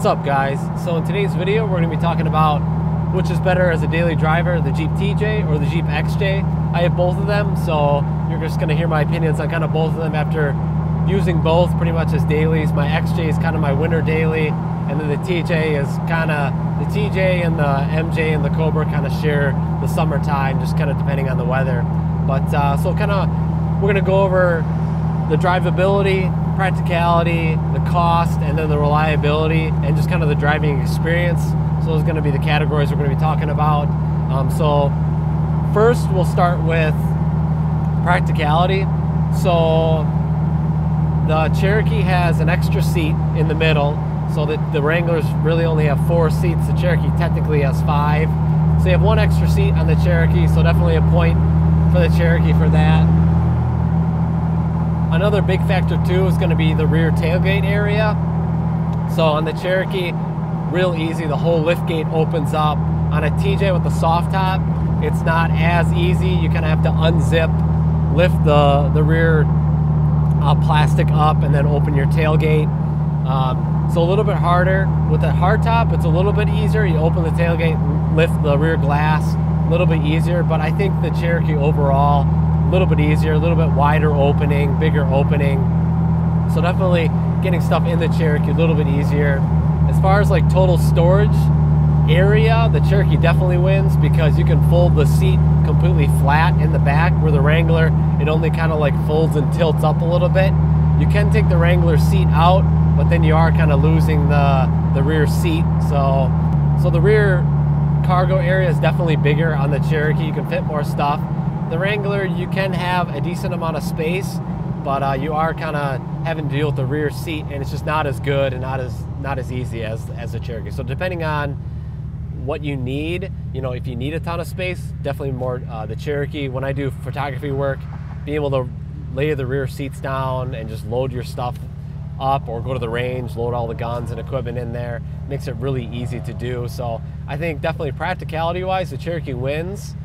What's up, guys? So in today's video we're going to be talking about which is better as a daily driver, the Jeep TJ or the Jeep XJ. I have both of them, so you're just going to hear my opinions on kind of both of them after using both pretty much as dailies. My XJ is kind of my winter daily, and then the TJ is kind of the TJ and the MJ and the Cobra kind of share the summertime, just kind of depending on the weather. But so kind of we're going to go over the drivability, practicality, the cost, and then the reliability, and just kind of the driving experience. So those are going to be the categories we're going to be talking about. So first we'll start with practicality. So the Cherokee has an extra seat in the middle, so that the Wranglers really only have 4 seats. The Cherokee technically has 5. So you have 1 extra seat on the Cherokee, so definitely a point for the Cherokee for that. Another big factor too is going to be the rear tailgate area. So on the Cherokee, real easy, the whole lift gate opens up. On a TJ with the soft top, it's not as easy. You kind of have to unzip, lift the rear plastic up, and then open your tailgate. So a little bit harder. With the hard top, it's a little bit easier. You open the tailgate, lift the rear glass, a little bit easier. But I think the Cherokee overall, a little bit easier, a little bit wider opening, bigger opening. So definitely getting stuff in the Cherokee a little bit easier. As far as like total storage area, the Cherokee definitely wins because you can fold the seat completely flat in the back, where the Wrangler, it only kind of like folds and tilts up a little bit. You can take the Wrangler seat out, but then you are kind of losing the rear seat. So the rear cargo area is definitely bigger on the Cherokee. You can fit more stuff. The Wrangler, you can have a decent amount of space, but you are kind of having to deal with the rear seat, and it's just not as good and not as easy as the Cherokee. So depending on what you need, you know, if you need a ton of space, definitely more the Cherokee. When I do photography work, being able to lay the rear seats down and just load your stuff up, or go to the range, load all the guns and equipment in there, makes it really easy to do. So I think definitely practicality wise, the Cherokee wins.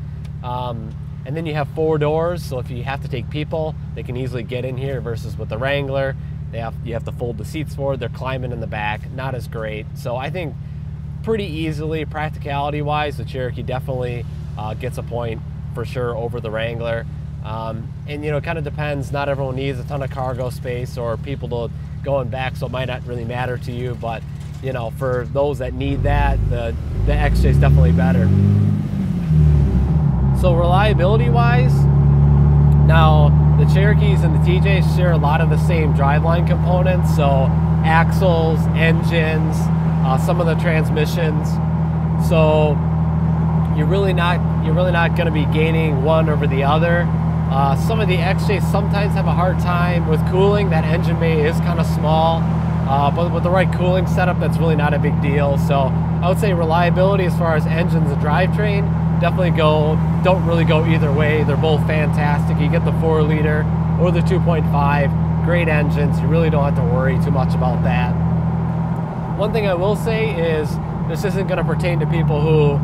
And then you have 4 doors, so if you have to take people, they can easily get in here, versus with the Wrangler, you have to fold the seats forward, they're climbing in the back, not as great. So I think pretty easily, practicality wise, the Cherokee definitely gets a point for sure over the Wrangler. And you know, it kind of depends, not everyone needs a ton of cargo space or people to go in back, so it might not really matter to you, but you know, for those that need that, the XJ is definitely better. So reliability wise, now the Cherokees and the TJs share a lot of the same driveline components, so axles, engines, some of the transmissions. So you're really not going to be gaining one over the other. Some of the XJs sometimes have a hard time with cooling. That engine bay is kind of small, but with the right cooling setup, that's really not a big deal. So I would say reliability as far as engines and drivetrain, definitely don't really go either way. They're both fantastic. You get the 4-liter or the 2.5, great engines. You really don't have to worry too much about that. One thing I will say is this isn't going to pertain to people who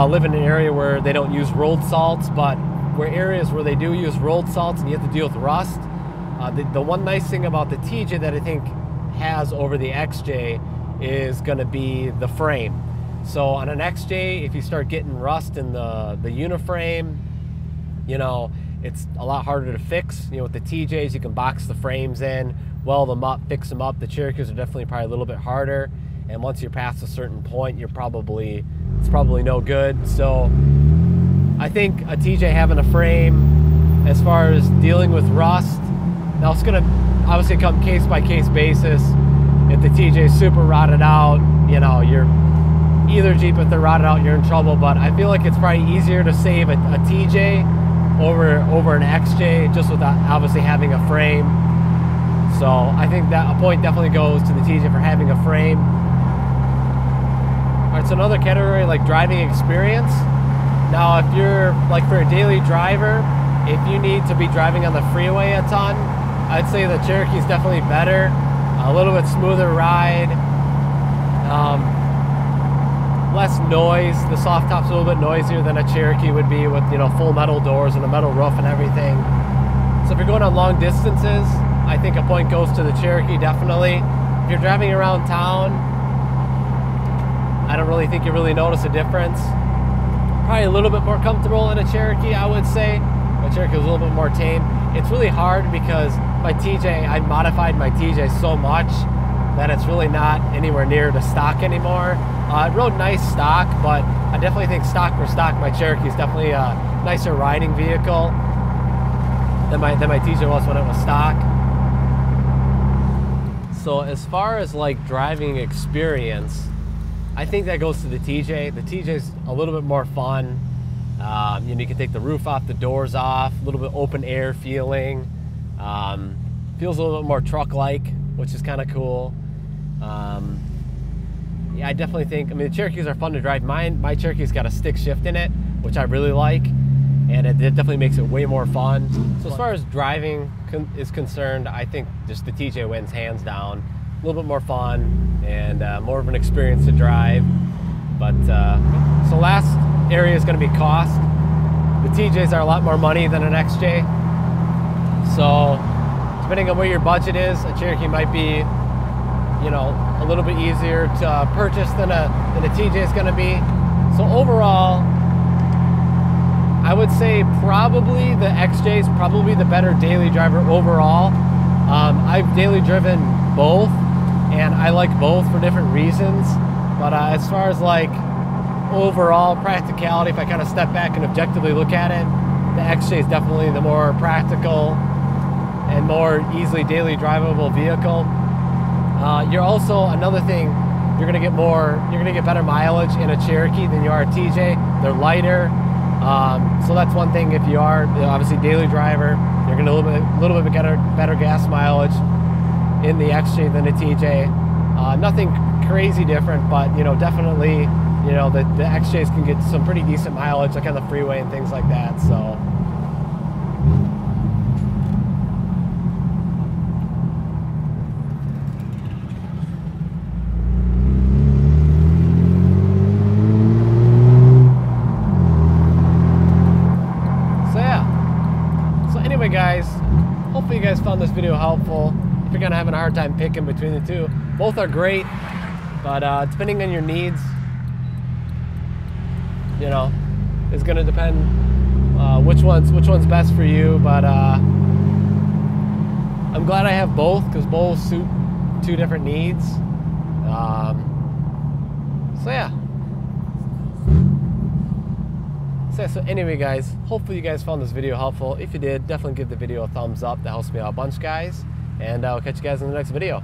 live in an area where they don't use rolled salts, but where areas where they do use rolled salts and you have to deal with rust. The one nice thing about the TJ that I think has over the XJ is going to be the frame. So on an XJ, if you start getting rust in the uniframe, you know, it's a lot harder to fix. You know, with the TJs, you can box the frames in, weld them up, fix them up. The Cherokees are definitely probably a little bit harder, and once you're past a certain point, it's probably no good. So I think a TJ having a frame, as far as dealing with rust, now it's going to obviously come case by case basis. If the TJ is super rotted out, you know, either Jeep, if they're rotted out, you're in trouble. But I feel like it's probably easier to save a TJ over an XJ, just without obviously having a frame. So I think that a point definitely goes to the TJ for having a frame. All right, so another category, like driving experience. Now, if you're like for a daily driver, if you need to be driving on the freeway a ton, I'd say the Cherokee is definitely better. A little bit smoother ride. Less noise. The soft top's a little bit noisier than a Cherokee would be, with, you know, full metal doors and a metal roof and everything. So if you're going on long distances, I think a point goes to the Cherokee, definitely. If you're driving around town, I don't really think you really notice a difference. Probably a little bit more comfortable in a Cherokee, I would say. My Cherokee was a little bit more tame. It's really hard because my TJ, I modified my TJ so much that it's really not anywhere near the stock anymore. I rode nice stock, but I definitely think stock for stock, my Cherokee is definitely a nicer riding vehicle than my TJ was when it was stock. So as far as like driving experience, I think that goes to the TJ. The TJ's a little bit more fun. You know, you can take the roof off, the doors off, a little bit open air feeling. Feels a little bit more truck-like, which is kind of cool. Yeah, I definitely think, I mean, the Cherokees are fun to drive. My Cherokee's got a stick shift in it, which I really like, and it definitely makes it way more fun. So as far as driving is concerned, I think just the TJ wins hands down. A little bit more fun and more of an experience to drive. But so last area is going to be cost. The TJs are a lot more money than an XJ. So depending on where your budget is, a Cherokee might be, you know, a little bit easier to purchase than a TJ is going to be. So overall, I would say probably the XJ is probably the better daily driver overall. I've daily driven both, and I like both for different reasons. But as far as like overall practicality, if I kind of step back and objectively look at it, the XJ is definitely the more practical and more easily daily drivable vehicle. You're also, another thing, you're gonna get better mileage in a Cherokee than you are a TJ. They're lighter. So that's one thing. If you are obviously daily driver, you're gonna a little bit better gas mileage in the XJ than a TJ. Nothing crazy different, but you know, definitely, you know, the XJs can get some pretty decent mileage, like on the freeway and things like that. So. Anyway, guys, hopefully you guys found this video helpful. If you're kind of having a hard time picking between the two, both are great, but depending on your needs, you know, is going to depend which one's best for you. But I'm glad I have both, because both suit two different needs. So yeah. So anyway, guys, hopefully you guys found this video helpful. If you did, definitely give the video a thumbs up. That helps me out a bunch, guys. And I'll catch you guys in the next video.